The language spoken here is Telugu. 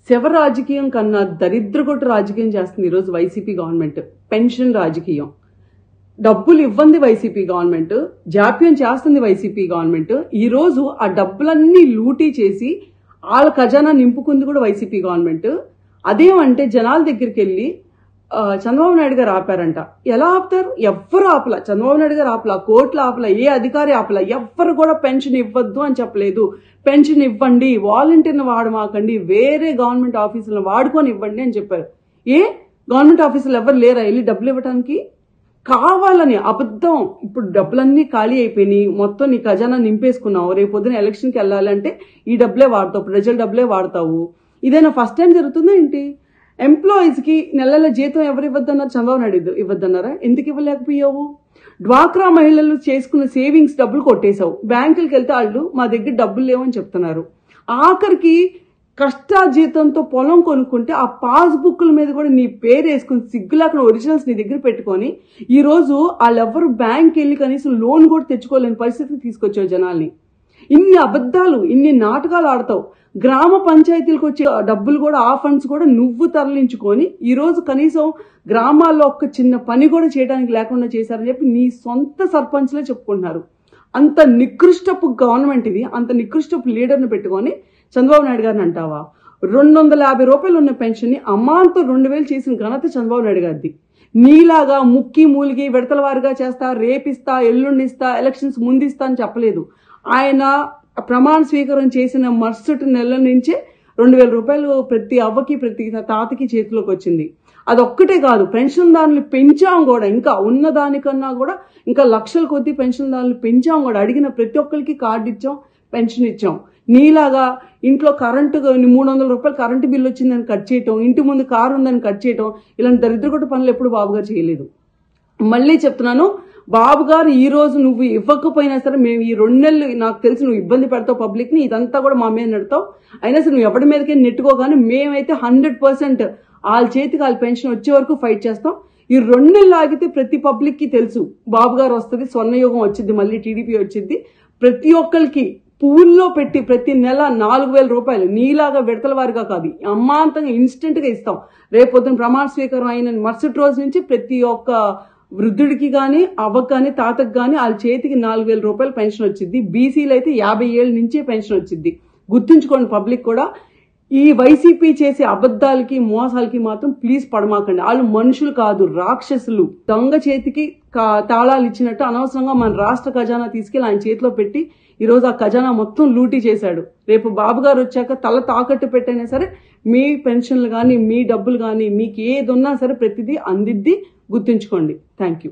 శవ రాజకీయం కన్నా దరిద్రగొట్టు రాజకీయం చేస్తుంది ఈరోజు వైసీపీ గవర్నమెంట్. పెన్షన్ రాజకీయం. డబ్బులు ఇవ్వంది వైసీపీ గవర్నమెంట్, జాప్యం చేస్తుంది వైసీపీ గవర్నమెంట్. ఈ రోజు ఆ డబ్బులన్నీ లూటీ చేసి వాళ్ళ ఖజానా నింపుకుంది కూడా వైసీపీ గవర్నమెంట్. అదేమంటే జనాల దగ్గరికి వెళ్ళి చంద్రబాబు నాయుడు గారు ఆపారంట. ఎలా ఆపుతారు? ఎవ్వరు ఆపల. చంద్రబాబు నాయుడు గారు ఆపల, కోర్టులు ఆపల, ఏ అధికారి ఆపల. ఎవ్వరు కూడా పెన్షన్ ఇవ్వద్దు అని చెప్పలేదు. పెన్షన్ ఇవ్వండి, వాలంటీర్ని వాడమాకండి, వేరే గవర్నమెంట్ ఆఫీసులను వాడుకొని ఇవ్వండి అని చెప్పారు. గవర్నమెంట్ ఆఫీసులు ఎవరు లేరా వెళ్ళి డబ్బులు ఇవ్వడానికి? కావాలని అబద్ధం. ఇప్పుడు డబ్బులన్నీ ఖాళీ అయిపోయినాయి, మొత్తం నీ ఖజానా నింపేసుకున్నావు. రేపు పొద్దున ఎలక్షన్కి వెళ్ళాలంటే ఈ డబ్బులే వాడతావు, ప్రజల డబ్బులే వాడతావు. ఇదైనా ఫస్ట్ టైం జరుగుతుందా ఏంటి? ఎంప్లాయీస్ కి నెలల జీతం ఎవరు ఇవ్వద్దన్నారు? చంద్రబాబు నాయుడు ఇవ్వద్దన్నారా? ఎందుకు ఇవ్వలేకపోయావు? డ్వాక్రా మహిళలు చేసుకున్న సేవింగ్స్ డబ్బులు కొట్టేశావు. బ్యాంకులకు వెళ్తే వాళ్ళు మా దగ్గర డబ్బులు లేవని చెప్తున్నారు. ఆఖరికి కష్టాజీతంతో పొలం కొనుక్కుంటే ఆ పాస్బుక్ల మీద కూడా నీ పేరు వేసుకుని సిగ్గులాక్కడ ఒరిజినల్స్ నీ దగ్గర పెట్టుకొని ఈ రోజు వాళ్ళెవ్వరు బ్యాంక్ వెళ్ళి కనీసం లోన్ కూడా తెచ్చుకోలేని పరిస్థితికి తీసుకొచ్చావు జనాల్ని. ఇన్ని అబద్ధాలు, ఇన్ని నాటకాలు ఆడతావు. గ్రామ పంచాయతీలకు వచ్చే డబ్బులు కూడా, ఆ ఫండ్స్ కూడా నువ్వు తరలించుకొని ఈ రోజు కనీసం గ్రామాల్లో ఒక్క చిన్న పని కూడా చేయడానికి లేకుండా చేశారని చెప్పి నీ సొంత సర్పంచ్లే చెప్పుకుంటున్నారు. అంత నికృష్టపు గవర్నమెంట్ ఇది. అంత నికృష్టపు లీడర్ని పెట్టుకొని చంద్రబాబు నాయుడు గారిని అంటావా? 250 రూపాయలు ఉన్న పెన్షన్ ని అమాంతం 2000 చేసిన ఘనత చంద్రబాబు నాయుడు గారిది. నీలాగా ముక్కి మూలిగి విడతల వారిగా చేస్తా, రేపిస్తా, ఎల్లుండిస్తా, ఎలక్షన్స్ ముందిస్తా అని చెప్పలేదు. ఆయన ప్రమాణ స్వీకారం చేసిన మరుసటి నెల నుంచే 2000 రూపాయలు ప్రతి అవ్వకి ప్రతి తాతకి చేతిలోకి వచ్చింది. అదొక్కటే కాదు, పెన్షన్దారులు పెంచాం కూడా. ఇంకా ఉన్నదానికన్నా కూడా ఇంకా లక్షల కొద్ది పెన్షన్దారులు పెంచాం కూడా. అడిగిన ప్రతి ఒక్కరికి కార్డు ఇచ్చాం, పెన్షన్ ఇచ్చాం. నీలాగా ఇంట్లో కరెంటు 300 రూపాయలు కరెంటు బిల్లు వచ్చిందని కట్ చేయటం, ఇంటి ముందు కారు ఉందని కట్ చేయటం, ఇలాంటి దరిద్రగొట్టు పనులు ఎప్పుడు బాబు గారు చేయలేదు. మళ్ళీ చెప్తున్నాను, బాబు గారు ఈ రోజు నువ్వు ఇవ్వకపోయినా సరే మేము ఈ 2 నెలలు నాకు తెలిసి నువ్వు ఇబ్బంది పెడతావు పబ్లిక్ ని, ఇదంతా కూడా మా మీద నెడతావు. అయినా సరే నువ్వు ఎవరి మీదకే నెట్టుకోగానే మేమైతే 100% వాళ్ళ చేతికి వాళ్ళ పెన్షన్ వచ్చే వరకు ఫైట్ చేస్తాం. ఈ 2 నెలలు ఆగితే ప్రతి పబ్లిక్ కి తెలుసు బాబు గారు వస్తుంది, స్వర్ణయుగం వచ్చింది, మళ్ళీ టీడీపీ వచ్చింది. ప్రతి ఒక్కరికి పూల్లో పెట్టి ప్రతి నెల 4000 రూపాయలు నీలాగా విడతల వారిగా కాదు, అమ్మాంతంగా ఇన్స్టెంట్ గా ఇస్తాం. రేపొద్దున ప్రమాణ స్వీకారం అయిన మరుసటి రోజు నుంచి ప్రతి ఒక్క వృద్ధుడికి గాని, అవ్వకు గాని, తాతకు గాని వాళ్ళ చేతికి 4000 రూపాయలు పెన్షన్ వచ్చింది. బీసీలు అయితే 50 ఏళ్ళ నుంచే పెన్షన్ వచ్చింది. గుర్తుంచుకోండి పబ్లిక్ కూడా. ఈ వైసీపీ చేసే అబద్ధాలకి మోసాలకి మాత్రం ప్లీజ్ పడమాకండి. వాళ్ళు మనుషులు కాదు, రాక్షసులు. దొంగ చేతికి తాళాలు ఇచ్చినట్టు అనవసరంగా మన రాష్ట్ర ఖజానా తీసుకెళ్లి ఆయన చేతిలో పెట్టి ఈ రోజు ఆ ఖజానా మొత్తం లూటీ చేశాడు. రేపు బాబు గారు వచ్చాక తల తాకట్టు పెట్టైనా సరే మీ పెన్షన్లు గాని, మీ డబ్బులు గాని, మీకు ఏది ఉన్నా సరే ప్రతిదీ అందిద్ది. గుర్తుంచుకోండి. Thank you.